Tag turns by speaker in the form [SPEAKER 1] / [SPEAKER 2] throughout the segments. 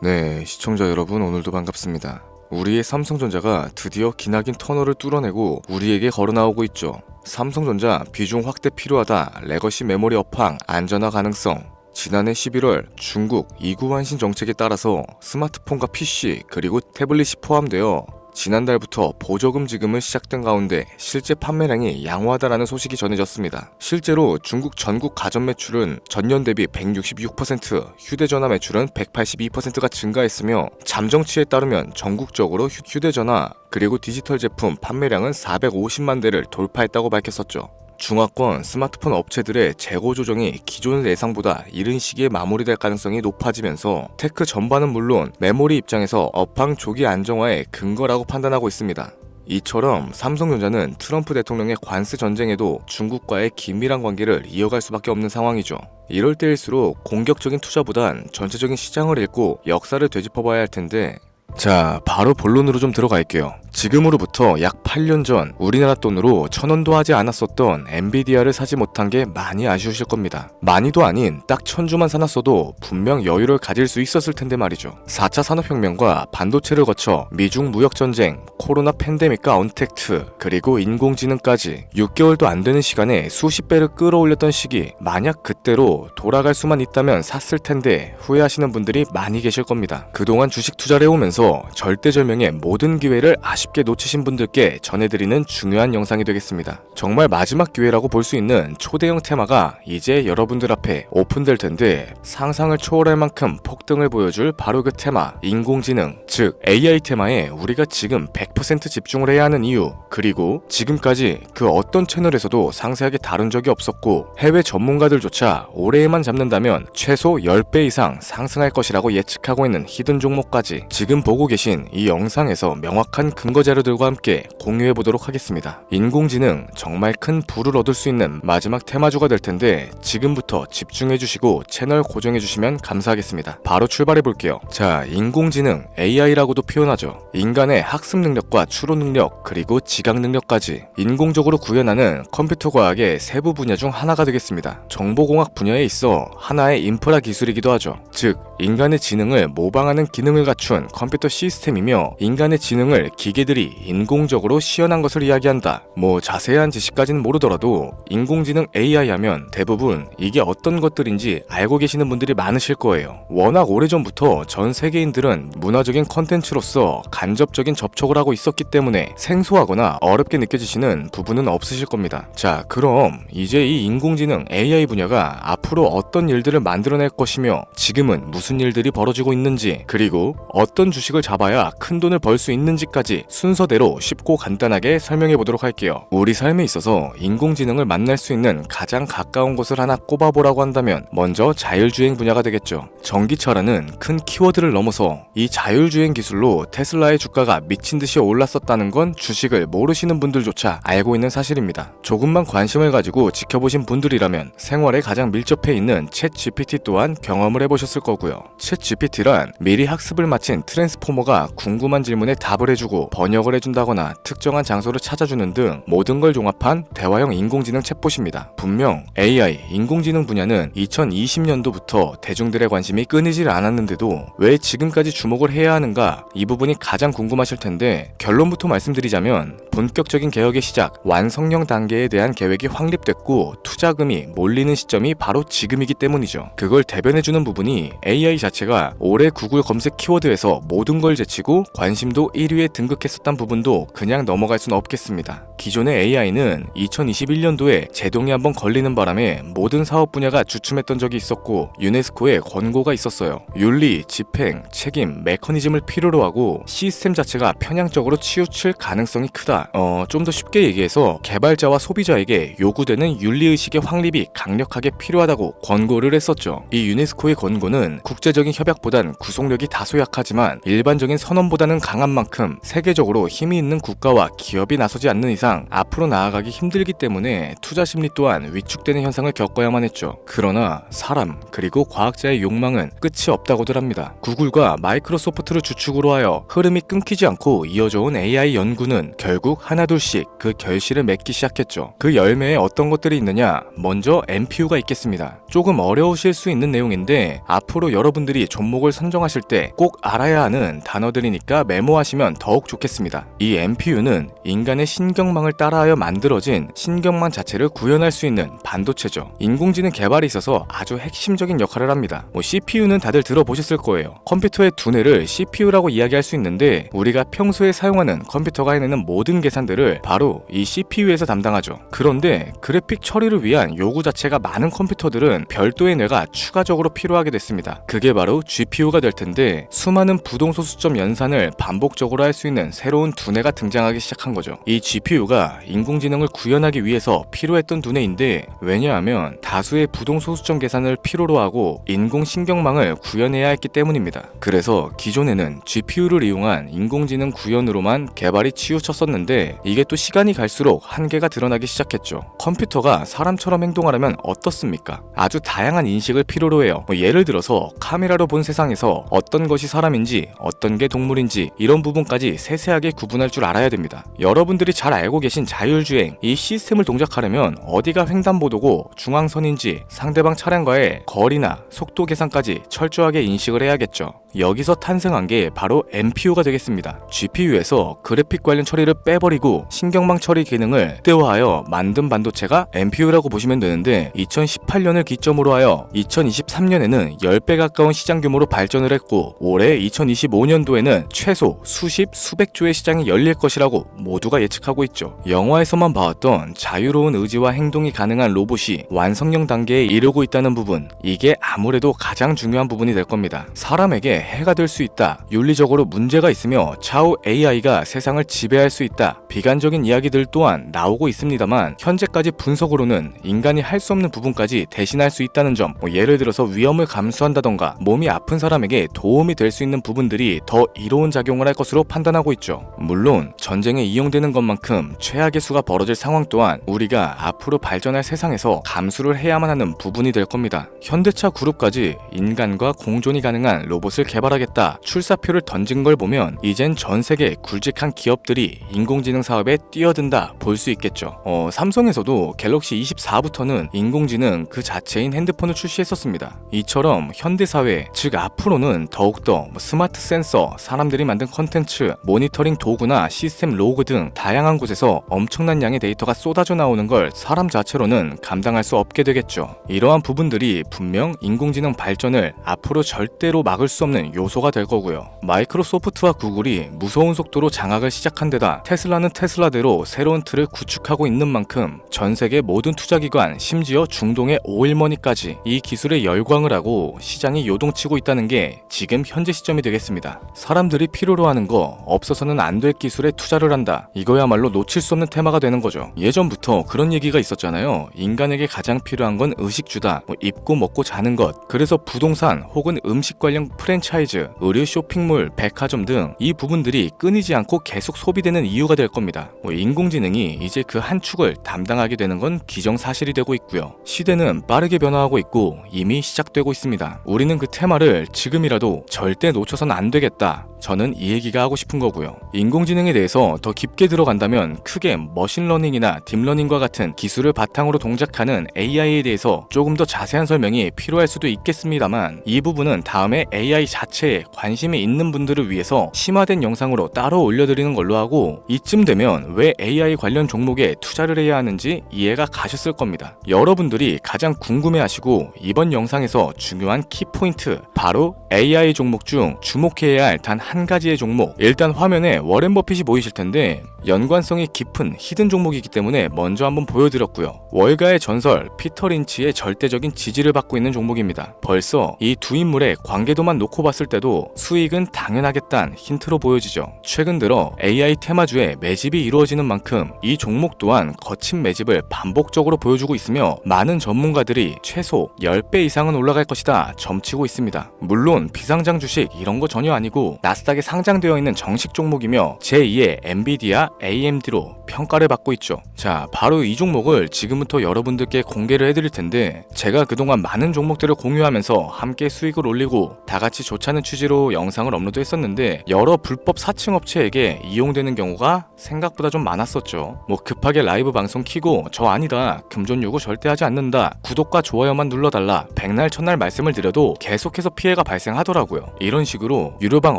[SPEAKER 1] 네, 시청자 여러분 오늘도 반갑습니다. 우리의 삼성전자가 드디어 기나긴 터널을 뚫어내고 우리에게 걸어나오고 있죠. 삼성전자 비중 확대 필요하다, 레거시 메모리 업황, 안전화 가능성. 지난해 11월 중국 이구환신 정책에 따라서 스마트폰과 PC 그리고 태블릿이 포함되어 지난달부터 보조금 지급은 시작된 가운데 실제 판매량이 양호하다라는 소식이 전해졌습니다. 실제로 중국 전국 가전 매출은 전년 대비 166%, 휴대전화 매출은 182%가 증가했으며 잠정치에 따르면 전국적으로 휴대전화 그리고 디지털 제품 판매량은 450만 대를 돌파했다고 밝혔었죠. 중화권 스마트폰 업체들의 재고 조정이 기존 예상보다 이른 시기에 마무리될 가능성이 높아지면서 테크 전반은 물론 메모리 입장에서 업황 조기 안정화의 근거라고 판단하고 있습니다. 이처럼 삼성전자는 트럼프 대통령의 관세 전쟁에도 중국과의 긴밀한 관계를 이어갈 수밖에 없는 상황이죠. 이럴 때일수록 공격적인 투자보단 전체적인 시장을 읽고 역사를 되짚어봐야 할 텐데, 자, 바로 본론으로 좀 들어갈게요. 지금으로부터 약 8년 전 우리나라 돈으로 1,000원도 하지 않았었던 엔비디아를 사지 못한 게 많이 아쉬우실 겁니다. 많이도 아닌 딱 1,000주만 사놨어도 분명 여유를 가질 수 있었을 텐데 말이죠. 4차 산업혁명과 반도체를 거쳐 미중 무역전쟁, 코로나 팬데믹과 언택트, 그리고 인공지능까지 6개월도 안 되는 시간에 수십 배를 끌어올렸던 시기, 만약 그때로 돌아갈 수만 있다면 샀을 텐데 후회하시는 분들이 많이 계실 겁니다. 그동안 주식 투자를 해오면서 절대절명의 모든 기회를 아쉽게 놓치신 분들께 전해드리는 중요한 영상이 되겠습니다. 정말 마지막 기회라고 볼 수 있는 초대형 테마가 이제 여러분들 앞에 오픈될 텐데, 상상을 초월할 만큼 폭등을 보여줄 바로 그 테마, 인공지능, 즉 AI 테마에 우리가 지금 100% 집중을 해야 하는 이유, 그리고 지금까지 그 어떤 채널에서도 상세하게 다룬 적이 없었고 해외 전문가들조차 올해에만 잡는다면 최소 10배 이상 상승할 것이라고 예측하고 있는 히든 종목까지 지금 보고 계신 이 영상에서 명확한 근거 자료들과 함께 공유해 보도록 하겠습니다. 인공지능, 정말 큰 부를 얻을 수 있는 마지막 테마주가 될 텐데 지금부터 집중해 주시고 채널 고정해 주시면 감사하겠습니다. 바로 출발해 볼게요. 자, 인공지능, AI라고도 표현하죠. 인간의 학습 능력과 추론 능력 그리고 지각 능력까지 인공적으로 구현하는 컴퓨터 과학의 세부 분야 중 하나가 되겠습니다. 정보공학 분야에 있어 하나의 인프라 기술이기도 하죠. 즉, 인간의 지능을 모방하는 기능을 갖춘 컴퓨터 시스템이며 인간의 지능을 기계들이 인공적으로 시연한 것을 이야기한다. 뭐 자세한 지식까지는 모르더라도 인공지능 AI 하면 대부분 이게 어떤 것들인지 알고 계시는 분들이 많으실 거예요. 워낙 오래전부터 전 세계인들은 문화적인 컨텐츠로서 간접적인 접촉을 하고 있었기 때문에 생소하거나 어렵게 느껴지시는 부분은 없으실 겁니다. 자, 그럼 이제 이 인공지능 AI 분야가 앞으로 어떤 일들을 만들어낼 것이며 지금은 무슨 일들이 벌어지고 있는지, 그리고 어떤 주식을 잡아야 큰 돈을 벌 수 있는지까지 순서대로 쉽고 간단하게 설명해 보도록 할게요. 우리 삶에 있어서 인공지능을 만날 수 있는 가장 가까운 곳을 하나 꼽아보라고 한다면 먼저 자율주행 분야가 되겠죠. 전기차라는 큰 키워드를 넘어서 이 자율주행 기술로 테슬라의 주가가 미친 듯이 올랐었다는 건 주식을 모르시는 분들조차 알고 있는 사실입니다. 조금만 관심을 가지고 지켜보신 분들이라면 생활에 가장 밀접해 있는 챗 GPT 또한 경험을 해보셨을 거고요. 챗 GPT란 미리 학습을 마친 트랜스포머가 궁금한 질문에 답을 해주고 번역을 해준다거나 특정한 장소를 찾아주는 등 모든 걸 종합한 대화형 인공지능 챗봇입니다. 분명 AI, 인공지능 분야는 2020년도부터 대중들의 관심이 끊이질 않았는데도 왜 지금까지 주목을 해야 하는가, 이 부분이 가장 궁금하실 텐데, 결론부터 말씀드리자면 본격적인 개혁의 시작, 완성형 단계에 대한 계획이 확립됐고 투자금이 몰리는 시점이 바로 지금이기 때문이죠. 그걸 대변해주는 부분이 AI 자체가 올해 구글 검색 키워드에서 모든 걸 제치고 관심도 1위에 등극했었던 부분도 그냥 넘어갈 수는 없겠습니다. 기존의 AI는 2021년도에 제동이 한번 걸리는 바람에 모든 사업 분야가 주춤했던 적이 있었고 유네스코의 권고가 있었어요. 윤리, 집행, 책임, 메커니즘을 필요로 하고 시스템 자체가 편향적으로 치우칠 가능성이 크다. 좀 더 쉽게 얘기해서 개발자와 소비자에게 요구되는 윤리의식의 확립이 강력하게 필요하다고 권고를 했었죠. 이 유네스코의 권고는 국제적인 협약보단 구속력이 다소 약하지만 일반적인 선언보다는 강한 만큼 세계적으로 힘이 있는 국가와 기업이 나서지 않는 이상 앞으로 나아가기 힘들기 때문에 투자 심리 또한 위축되는 현상을 겪어야만 했죠. 그러나 사람 그리고 과학자의 욕망은 끝이 없다고들 합니다. 구글과 마이크로소프트를 주축으로 하여 흐름이 끊기지 않고 이어져온 AI 연구는 결국 하나둘씩 그 결실을 맺기 시작했죠. 그 열매에 어떤 것들이 있느냐? 먼저 NPU가 있겠습니다. 조금 어려우실 수 있는 내용인데 앞으로 여러 여러분들이 종목을 선정하실 때 꼭 알아야 하는 단어들이니까 메모하시면 더욱 좋겠습니다. 이 MPU는 인간의 신경망을 따라하여 만들어진 신경망 자체를 구현할 수 있는 반도체죠. 인공지능 개발에 있어서 아주 핵심적인 역할을 합니다. CPU는 다들 들어보셨을 거예요. 컴퓨터의 두뇌를 CPU라고 이야기할 수 있는데 우리가 평소에 사용하는 컴퓨터가 해내는 모든 계산들을 바로 이 CPU에서 담당하죠. 그런데 그래픽 처리를 위한 요구 자체가 많은 컴퓨터들은 별도의 뇌가 추가적으로 필요하게 됐습니다. 그게 바로 GPU가 될 텐데 수많은 부동소수점 연산을 반복적으로 할 수 있는 새로운 두뇌가 등장하기 시작한 거죠. 이 GPU가 인공지능을 구현하기 위해서 필요했던 두뇌인데 왜냐하면 다수의 부동소수점 계산을 필요로 하고 인공신경망을 구현해야 했기 때문입니다. 그래서 기존에는 GPU를 이용한 인공지능 구현으로만 개발이 치우쳤었는데 이게 또 시간이 갈수록 한계가 드러나기 시작했죠. 컴퓨터가 사람처럼 행동하려면 어떻습니까? 아주 다양한 인식을 필요로 해요. 예를 들어서 카메라로 본 세상에서 어떤 것이 사람인지 어떤 게 동물인지 이런 부분까지 세세하게 구분할 줄 알아야 됩니다. 여러분들이 잘 알고 계신 자율주행, 이 시스템을 동작하려면 어디가 횡단보도고 중앙선인지 상대방 차량과의 거리나 속도 계산까지 철저하게 인식을 해야겠죠. 여기서 탄생한 게 바로 MPU가 되겠습니다. GPU에서 그래픽 관련 처리를 빼버리고 신경망 처리 기능을 극대화하여 만든 반도체가 MPU라고 보시면 되는데 2018년을 기점으로 하여 2023년에는 10배 가까운 시장 규모로 발전을 했고 올해 2025년도에는 최소 수십, 수백 조의 시장이 열릴 것이라고 모두가 예측하고 있죠. 영화에서만 봐왔던 자유로운 의지와 행동이 가능한 로봇이 완성형 단계에 이르고 있다는 부분, 이게 아무래도 가장 중요한 부분이 될 겁니다. 사람에게 해가 될 수 있다, 윤리적으로 문제가 있으며 차후 AI가 세상을 지배할 수 있다, 비관적인 이야기들 또한 나오고 있습니다만 현재까지 분석으로는 인간이 할 수 없는 부분까지 대신할 수 있다는 점, 예를 들어서 위험을 감수한다던가 몸이 아픈 사람에게 도움이 될 수 있는 부분들이 더 이로운 작용을 할 것으로 판단하고 있죠. 물론 전쟁에 이용되는 것만큼 최악의 수가 벌어질 상황 또한 우리가 앞으로 발전할 세상에서 감수를 해야만 하는 부분이 될 겁니다. 현대차 그룹까지 인간과 공존이 가능한 로봇을 개발하겠다 출사표를 던진 걸 보면 이젠 전 세계 굵직한 기업들이 인공지능 사업에 뛰어든다 볼 수 있겠죠. 삼성에서도 갤럭시 24부터는 인공지능 그 자체인 핸드폰을 출시했었습니다. 이처럼 현대사회, 즉 앞으로는 더욱더 스마트 센서, 사람들이 만든 컨텐츠, 모니터링 도구나 시스템 로그 등 다양한 곳에서 엄청난 양의 데이터가 쏟아져 나오는 걸 사람 자체로는 감당할 수 없게 되겠죠. 이러한 부분들이 분명 인공지능 발전을 앞으로 절대로 막을 수 없는 요소가 될 거고요. 마이크로소프트와 구글이 무서운 속도로 장악을 시작한 데다 테슬라는 테슬라대로 새로운 틀을 구축하고 있는 만큼 전 세계 모든 투자기관, 심지어 중동의 오일머니까지 이 기술에 열광을 하고 시장이 요동치고 있다는 게 지금 현재 시점이 되겠습니다. 사람들이 필요로 하는 거, 없어서는 안 될 기술에 투자를 한다. 이거야말로 놓칠 수 없는 테마가 되는 거죠. 예전부터 그런 얘기가 있었잖아요. 인간에게 가장 필요한 건 의식주다. 입고 먹고 자는 것. 그래서 부동산 혹은 음식 관련 프랜차이즈, 의류 쇼핑몰, 백화점 등 이 부분들이 끊이지 않고 계속 소비되는 이유가 될 겁니다. 인공지능이 이제 그 한 축을 담당하게 되는 건 기정사실이 되고 있고요. 시대는 빠르게 변화하고 있고 이미 시작되고 있습니다. 우리는 그 테마를 지금이라도 절대 놓쳐선 안 되겠다. 저는 이 얘기가 하고 싶은 거고요. 인공지능에 대해서 더 깊게 들어간다면 크게 머신러닝이나 딥러닝과 같은 기술을 바탕으로 동작하는 AI에 대해서 조금 더 자세한 설명이 필요할 수도 있겠습니다만 이 부분은 다음에 AI 자체에 관심이 있는 분들을 위해서 심화된 영상으로 따로 올려드리는 걸로 하고 이쯤 되면 왜 AI 관련 종목에 투자를 해야 하는지 이해가 가셨을 겁니다. 여러분들이 가장 궁금해하시고 이번 영상에서 중요한 키포인트, 바로 AI 종목 중 주목해야 할 단 한 가지의 종목. 일단 화면에 워렌 버핏이 보이실 텐데 연관성이 깊은 히든 종목이기 때문에 먼저 한번 보여드렸고요. 월가의 전설 피터 린치의 절대적인 지지를 받고 있는 종목입니다. 벌써 이 두 인물의 관계도만 놓고 봤을 때도 수익은 당연하겠다는 힌트로 보여지죠. 최근 들어 AI 테마주에 매집이 이루어지는 만큼 이 종목 또한 거친 매집을 반복적으로 보여주고 있으며 많은 전문가들이 최소 10배 이상은 올라갈 것이다 점치고 있습니다. 물론 비상장 주식 이런 거 전혀 아니고 나스닥에 상장되어 있는 정식 종목이며 제2의 엔비디아 AMD로 평가를 받고 있죠. 자, 바로 이 종목을 지금부터 여러분들께 공개를 해드릴 텐데, 제가 그동안 많은 종목들을 공유하면서 함께 수익을 올리고 다같이 좋자는 취지로 영상을 업로드했었는데, 여러 불법 사칭 업체에게 이용되는 경우가 생각보다 좀 많았었죠. 뭐 급하게 라이브 방송 키고 저 아니다, 금전 요구 절대 하지 않는다, 구독과 좋아요만 눌러달라, 백날 첫날 말씀을 드려도 계속해서 피해가 발생하더라고요. 이런 식으로 유료방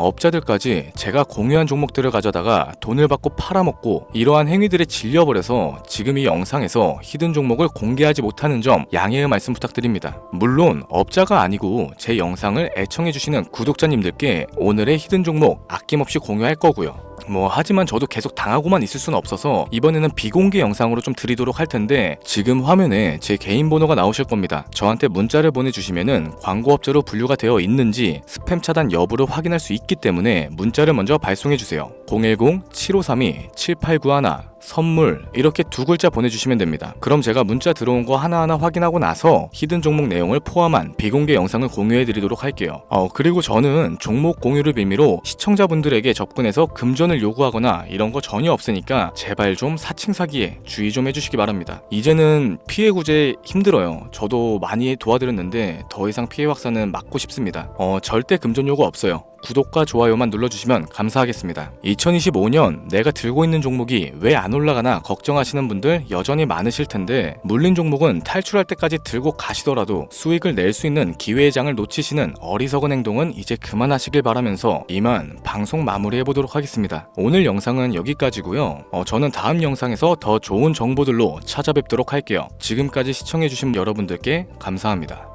[SPEAKER 1] 업자들까지 제가 공유한 종목들을 가져다가 돈을 받고 팔아먹고, 이러한 행위들에 질려버려서 지금 이 영상에서 히든 종목을 공개하지 못하는 점 양해의 말씀 부탁드립니다. 물론 업자가 아니고 제 영상을 애청해주시는 구독자님들께 오늘의 히든 종목 아낌없이 공유할 거고요. 하지만 저도 계속 당하고만 있을 수는 없어서 이번에는 비공개 영상으로 좀 드리도록 할 텐데, 지금 화면에 제 개인 번호가 나오실 겁니다. 저한테 문자를 보내주시면은 광고업자로 분류가 되어 있는지 스팸 차단 여부를 확인할 수 있기 때문에 문자를 먼저 발송해주세요. 010-7532-7891 선물 이렇게 두 글자 보내주시면 됩니다. 그럼 제가 문자 들어온 거 하나하나 확인하고 나서 히든 종목 내용을 포함한 비공개 영상을 공유해드리도록 할게요. 그리고 저는 종목 공유를 빌미로 시청자분들에게 접근해서 금전을 요구하거나 이런 거 전혀 없으니까 제발 좀 사칭 사기에 주의 좀 해주시기 바랍니다. 이제는 피해 구제 힘들어요. 저도 많이 도와드렸는데 더 이상 피해 확산은 막고 싶습니다. 절대 금전 요구 없어요. 구독과 좋아요만 눌러주시면 감사하겠습니다. 2025년 내가 들고 있는 종목이 왜 안 올라가나 걱정하시는 분들 여전히 많으실 텐데, 물린 종목은 탈출할 때까지 들고 가시더라도 수익을 낼 수 있는 기회의 장을 놓치시는 어리석은 행동은 이제 그만하시길 바라면서 이만 방송 마무리해보도록 하겠습니다. 오늘 영상은 여기까지고요. 저는 다음 영상에서 더 좋은 정보들로 찾아뵙도록 할게요. 지금까지 시청해주신 여러분들께 감사합니다.